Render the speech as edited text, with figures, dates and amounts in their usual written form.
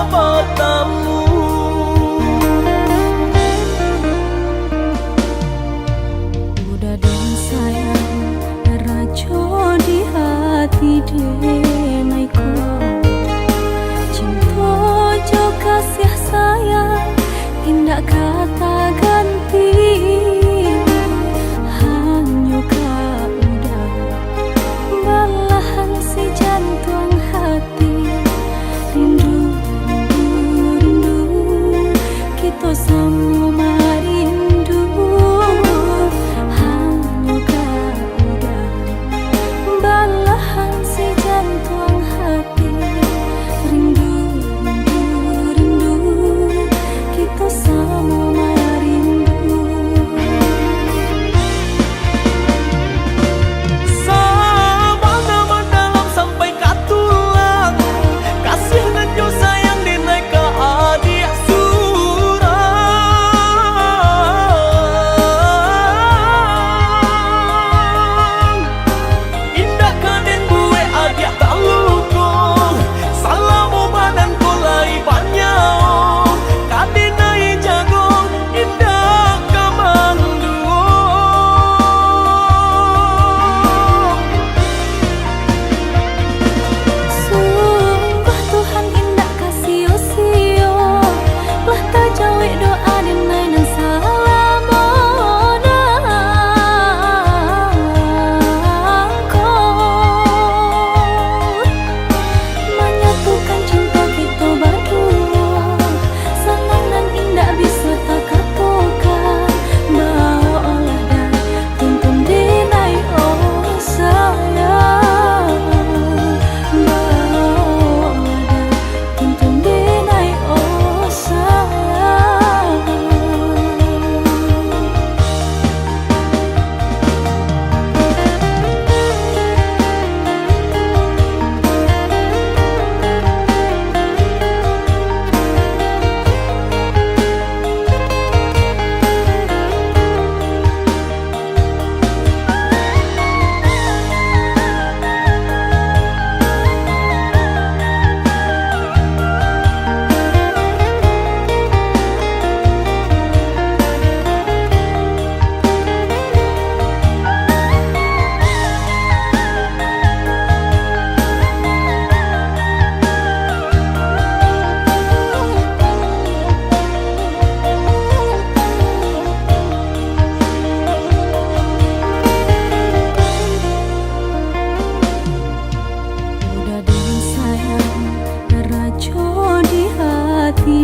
matamu. Udah dan sayang rajo di hati denaiku, cinta jo kasih sayang indah kata ganti. Hanya kau udah balahan si jantung hati. Rindu, rindu, rindu, kita sama rindu. Hanya kau udah balahan si jantung hati. Rindu, rindu, rindu, kita sama rindu. Sama nama dalam sampai katulang, kasih dan jo sayang dinai ke adik surang. Indah kaden bue adik taluko, salamu badan ko lai banyak. Kadenai jago indah kamanduo. Sungguh Tuhan indah kasih usio, lah tak jawi doa denai dan salamonangko. Menyatukan cinta kita berdua, senang dan indah bisa tak katakan. Bawa olah dan tuntun denai oh sayang. Bawa olah dan tuntun denai oh sayang. Udah dan sayang rajo di hati